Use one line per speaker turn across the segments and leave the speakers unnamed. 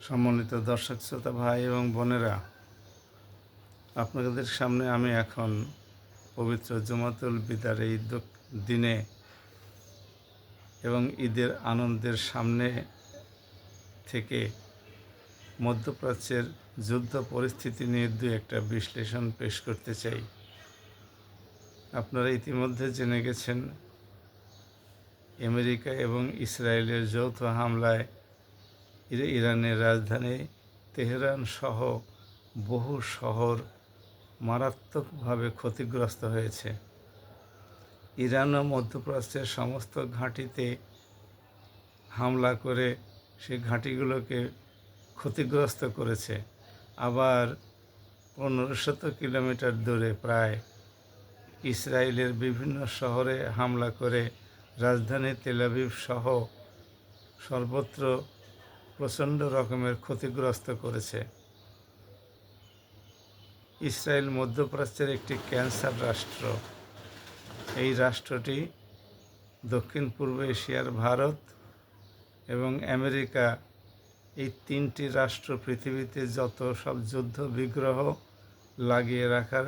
সম্মানিত দর্শক শ্রোতা ভাই এবং বোনেরা, আপনাদের সামনে আমি এখন পবিত্র জুমাতুল বিদার এই দিনে এবং ঈদের আনন্দের সামনে থেকে মধ্যপ্রাচ্যের যুদ্ধ পরিস্থিতি নিয়ে একটা বিশ্লেষণ পেশ করতে চাই। আপনারা ইতিমধ্যে জেনে গেছেন, আমেরিকা এবং ইসরায়েলের যৌথ হামলায় ইরানের রাজধানী তেহরান সহ বহু শহর মারাত্মকভাবে ক্ষতিগ্রস্ত হয়েছে। ইরান ও মধ্যপ্রাচ্যের সমস্ত ঘাঁটিতে হামলা করে সেই ঘাঁটিগুলোকে ক্ষতিগ্রস্ত করেছে। আবার 1500 কিলোমিটার দূরে প্রায় ইসরায়েলের বিভিন্ন শহরে হামলা করে রাজধানী তেল আবিব সহ সর্বত্র প্রচণ্ড রকমের ক্ষতিগ্রস্ত করেছে। ইসরায়েল মধ্যপ্রাচ্যের একটি ক্যান্সার রাষ্ট্র। এই রাষ্ট্রটি দক্ষিণ পূর্ব এশিয়ার ভারত এবং আমেরিকা, এই তিনটি রাষ্ট্র পৃথিবীতে যত সব যুদ্ধ বিগ্রহ লাগিয়ে রাখার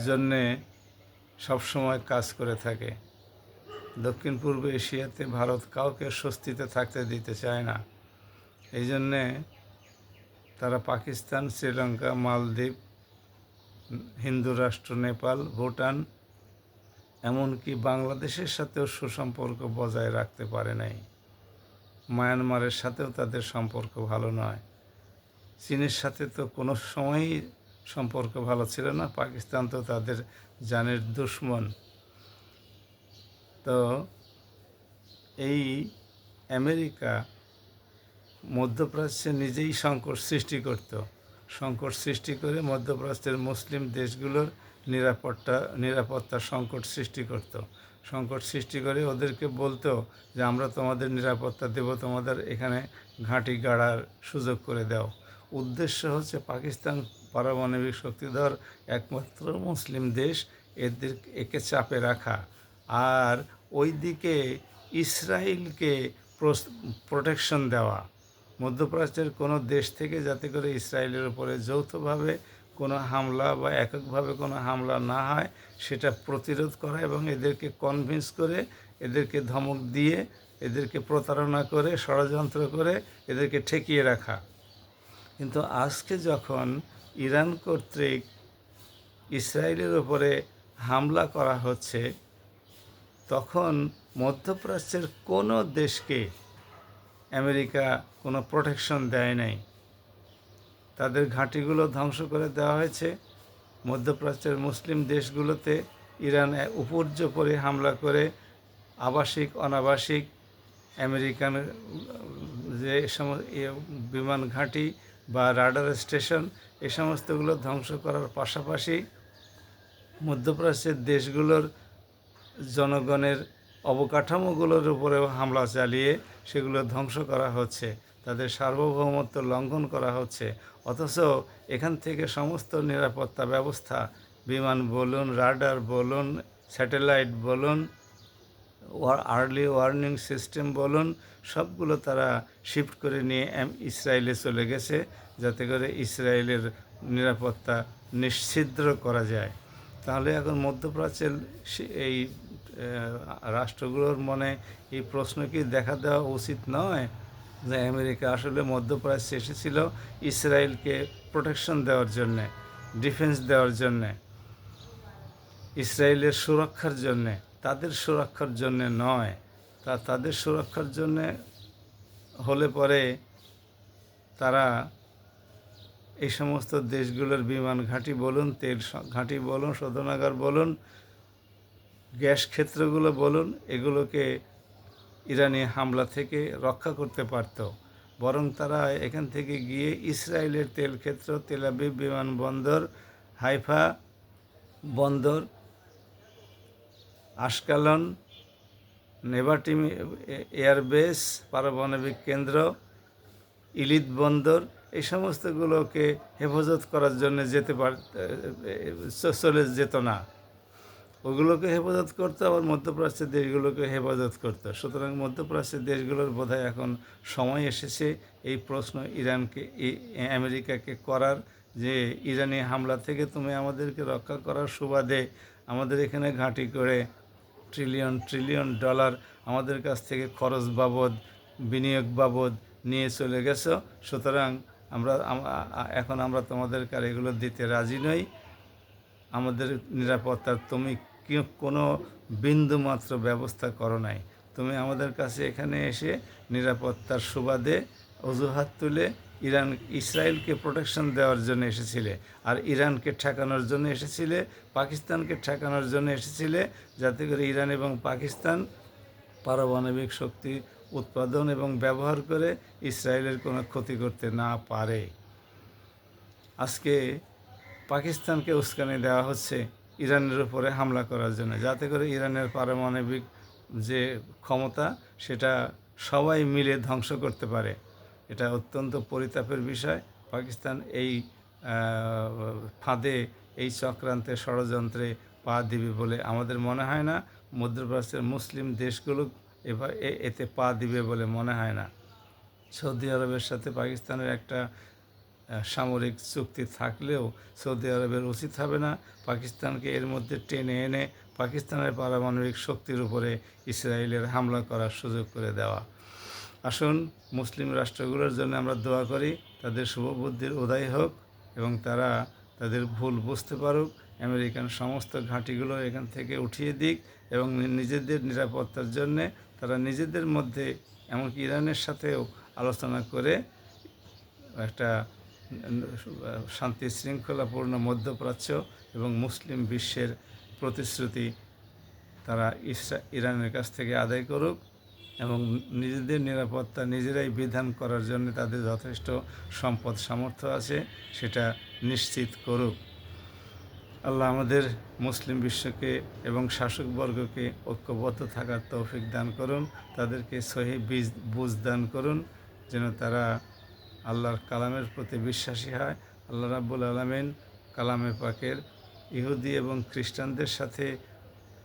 জন্যে সবসময় কাজ করে থাকে। দক্ষিণ পূর্ব এশিয়াতে ভারত কাউকে স্বস্তিতে থাকতে দিতে চায় না। এই জন্যে তারা পাকিস্তান, শ্রীলঙ্কা, মালদ্বীপ, হিন্দু রাষ্ট্র নেপাল, ভুটান, এমনকি বাংলাদেশের সাথেও সুসম্পর্ক বজায় রাখতে পারে নাই। মায়ানমারের সাথেও তাদের সম্পর্ক ভালো নয়। চীনের সাথে তো কোনো সময়ই সম্পর্ক ভালো ছিল না। পাকিস্তান তো তাদের জানের দুশ্মন। তো এই আমেরিকা মধ্যপ্রাচ্যে নিজেই সংকট সৃষ্টি করে মধ্যপ্রাচ্যের মুসলিম দেশগুলোর নিরাপত্তা সংকট সৃষ্টি করে ওদেরকে বলতো যে আমরা তোমাদের নিরাপত্তা দেব, তোমাদের এখানে ঘাঁটি গাড়ার সুযোগ করে দাও। উদ্দেশ্য হচ্ছে পাকিস্তান পারমাণবিক শক্তিধর একমাত্র মুসলিম দেশ, একে চাপে রাখা, আর ওইদিকে ইসরায়েলকে প্রোটেকশন দেওয়া। মধ্যপ্রাচ্যের কোনো দেশ থেকে যাতে করে ইসরায়েলের উপরে যৌথভাবে কোনো হামলা বা এককভাবে কোনো হামলা না হয় সেটা প্রতিরোধ করা এবং এদেরকে কনভিন্স করে, এদেরকে ধমক দিয়ে, এদেরকে প্রতারণা করে, ষড়যন্ত্র করে এদেরকে ঠেকিয়ে রাখা। কিন্তু আজকে যখন ইরান কর্তৃক ইসরায়েলের উপরে হামলা করা হচ্ছে, তখন মধ্যপ্রাচ্যের কোনো দেশকে আমেরিকা কোনো প্রোটেকশন দেয় নাই। তাদের ঘাঁটিগুলো ধ্বংস করে দেওয়া হয়েছে। মধ্যপ্রাচ্যের মুসলিম দেশগুলোতে ইরান উপর্যুপরি হামলা করে আবাসিক অনাবাসিক আমেরিকান যে বিমান ঘাঁটি বা রাডার স্টেশন, এ সমস্তগুলো ধ্বংস করার পাশাপাশি মধ্যপ্রাচ্যের দেশগুলোর জনগণের অবকাঠামোগুলোর উপরেও হামলা চালিয়ে সেগুলো ধ্বংস করা হচ্ছে, তাদের সার্বভৌমত্ব লঙ্ঘন করা হচ্ছে। অথচ এখান থেকে সমস্ত নিরাপত্তা ব্যবস্থা, বিমান বলুন, রাডার বলুন, স্যাটেলাইট বলুন, আর্লি ওয়ার্নিং সিস্টেম বলুন, সবগুলো তারা শিফট করে নিয়ে ইসরায়েলে চলে গেছে, যাতে করে ইসরায়েলের নিরাপত্তা নিশ্ছিদ্র করা যায়। তাহলে এখন মধ্যপ্রাচ্যের এই রাষ্ট্রগুলোর মনে এই প্রশ্ন কি দেখা দেওয়া উচিত নয় যে আমেরিকা আসলে মধ্যপ্রাচ্যে এসেছিল ইসরায়েলকে প্রোটেকশন দেওয়ার জন্যে, ডিফেন্স দেওয়ার জন্যে, ইসরায়েলের সুরক্ষার জন্যে, তাদের সুরক্ষার জন্যে নয়। তাদের সুরক্ষার জন্যে হলে পরে তারা এই সমস্ত দেশগুলোর বিমান ঘাঁটি বলুন, তেল ঘাঁটি বলুন, শোধনাগার বলুন, গ্যাস ক্ষেত্রগুলো বলুন, এগুলোকে ইরানি হামলা থেকে রক্ষা করতে পারত। বরং তারা এখান থেকে গিয়ে ইসরায়েলের তেল ক্ষেত্র, তেল আবিব বিমানবন্দর, হাইফা বন্দর, আশকালন, নেভাটিম এয়ারবেস, পারমাণবিক কেন্দ্র, ইলিদ বন্দর, এই সমস্তগুলোকে হেফাজত করার জন্য চলে যেত না। ওগুলোকে হেফাজত করতো, আবার মধ্যপ্রাচ্যের দেশগুলোকে হেফাজত করতো। সুতরাং মধ্যপ্রাচ্যের দেশগুলোর বোধহয় এখন সময় এসেছে এই প্রশ্ন ইরানকে আমেরিকাকে করার, যে ইরানি হামলা থেকে তুমি আমাদেরকে রক্ষা করার সুবাদে আমাদের এখানে ঘাঁটি করে ট্রিলিয়ন ট্রিলিয়ন ডলার আমাদের কাছ থেকে খরচ বাবদ, বিনিয়োগ বাবদ নিয়ে চলে গেছো। সুতরাং এখন আমরা তোমাদেরকে আর এগুলো দিতে রাজি নই। আমাদের নিরাপত্তার তুমি কোনো বিন্দু মাত্র ব্যবস্থা করো নাই। তুমি আমাদের কাছে এখানে এসে নিরাপত্তার সুবাদে অজুহাত তুলে ইসরায়েলকে প্রোটেকশন দেওয়ার জন্য এসেছিলে, আর ইরানকে ঠেকানোর জন্য এসেছিলে, পাকিস্তানকে ঠেকানোর জন্য এসেছিলে, যাতে করে ইরান এবং পাকিস্তান পারমাণবিক শক্তি উৎপাদন এবং ব্যবহার করে ইসরায়েলের কোনো ক্ষতি করতে না পারে। আজকে পাকিস্তানকে উস্কানি দেওয়া হচ্ছে ইরানের উপরে হামলা করার জন্য, যাতে করে ইরানের পারমাণবিক যে ক্ষমতা সেটা সবাই মিলে ধ্বংস করতে পারে। এটা অত্যন্ত পরিতাপের বিষয়। পাকিস্তান এই ফাঁদে, এই চক্রান্তে, ষড়যন্ত্রে পা দিবে বলে আমাদের মনে হয় না। মধ্যপ্রাচ্যের মুসলিম দেশগুলো এতে পা দিবে বলে মনে হয় না। সৌদি আরবের সাথে পাকিস্তানের একটা সামরিক চুক্তি থাকলেও সৌদি আরবের উচিত হবে না পাকিস্তানকে এর মধ্যে টেনে এনে পাকিস্তানের পারমাণবিক শক্তির উপরে ইসরায়েলের হামলা করার সুযোগ করে দেওয়া। আসুন মুসলিম রাষ্ট্রগুলোর জন্য আমরা দোয়া করি, তাদের শুভবুদ্ধির উদয় হোক এবং তারা তাদের ভুল বুঝতে পারুক, আমেরিকান সমস্ত ঘাঁটিগুলো এখান থেকে উঠিয়ে দিক এবং নিজেদের নিরাপত্তার জন্যে তারা নিজেদের মধ্যে, এমনকি ইরানের সাথেও আলোচনা করে একটা শান্তি শৃঙ্খলাপূর্ণ মধ্যপ্রাচ্য এবং মুসলিম বিশ্বের প্রতিশ্রুতি তারা ইরানের কাছ থেকে আদায় করুক এবং নিজেদের নিরাপত্তা নিজেরাই বিধান করার জন্য তাদের যথেষ্ট সম্পদ সামর্থ্য আছে সেটা নিশ্চিত করুক। আল্লাহ আমাদের মুসলিম বিশ্বকে এবং শাসকবর্গকে ঐক্যবদ্ধ থাকার তৌফিক দান করুন, তাদেরকে সহি বুঝ দান করুন, যেন তারা আল্লাহর কালামের প্রতি বিশ্বাসী হয়। আল্লাহ রাব্বুল আলামিন কালামে পাকের ইহুদি এবং খ্রিস্টানদের সাথে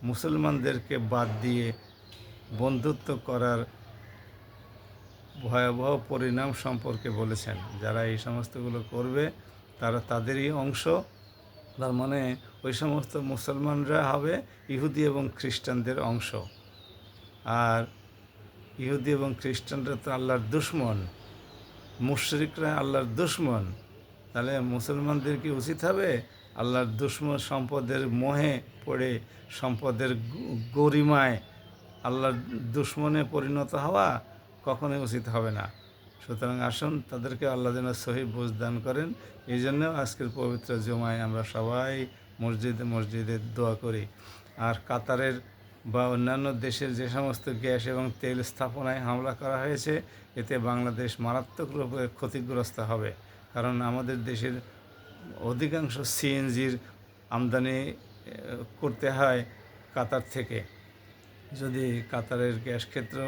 মুসলমানদেরকে বাদ দিয়ে বন্ধুত্ব করার ভয়াবহ পরিণাম সম্পর্কে বলেছেন। যারা এই সমস্তগুলো করবে তারা তাদেরই অংশ। তার মানে ওই সমস্ত মুসলমানরা হবে ইহুদি এবং খ্রিস্টানদের অংশ, আর ইহুদি এবং খ্রিস্টানরা তো আল্লাহর দুশমন, মুশরিকরা আল্লাহর দুশমন। তাহলে মুসলমানদের কি উচিত হবে আল্লাহর দুশমন সম্পদের মোহে পড়ে, সম্পদের গরিমায় আল্লাহর দুশমনে পরিণত হওয়া? কখনোই উচিত হবে না। সুতরাং আসুন তাদেরকে আল্লাহ যেন সহি বুঝ দান করেন। এই জন্য আজকের পবিত্র জুমায় আমরা সবাই মসজিদে মসজিদে দোয়া করি। আর কাতারের বা অন্যান্য দেশের যে সমস্ত গ্যাস এবং তেল স্থাপনায় হামলা করা হয়েছে, এতে বাংলাদেশ মারাত্মক রূপে ক্ষতিগ্রস্ত হবে। কারণ আমাদের দেশের অধিকাংশ সিএনজির আমদানি করতে হয় কাতার থেকে। যদি কাতারের গ্যাস ক্ষেত্র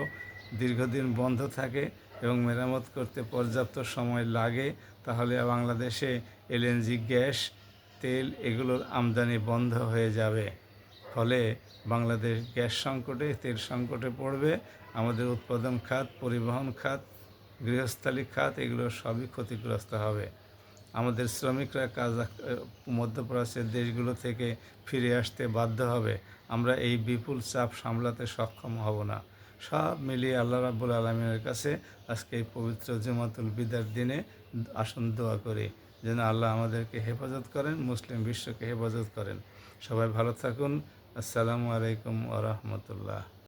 দীর্ঘদিন বন্ধ থাকে এবং মেরামত করতে পর্যাপ্ত সময় লাগে, তাহলে বাংলাদেশে এলএনজি গ্যাস, তেল এগুলোর আমদানি বন্ধ হয়ে যাবে। ফলে বাংলাদেশ গ্যাস সংকটে, তেল সংকটে পড়বে। আমাদের উৎপাদন খাত, পরিবহন খাত, গৃহস্থালী খাত এগুলো সবই ক্ষতিগ্রস্ত হবে। আমাদের শ্রমিকরা মধ্যপ্রাচ্যের দেশগুলো থেকে ফিরে আসতে বাধ্য হবে। আমরা এই বিপুল চাপ সামলাতে সক্ষম হব না। সব মিলিয়ে আল্লাহ রাব্বুল আলামিনের কাছে আজকে এই পবিত্র জুমাতুল বিদার দিনে আসুন দোয়া করি যেন আল্লাহ আমাদেরকে হেফাজত করেন, মুসলিম বিশ্বকে হেফাজত করেন। সবাই ভালো থাকুন। আসসালামু আলাইকুম ওয়া রাহমাতুল্লাহ।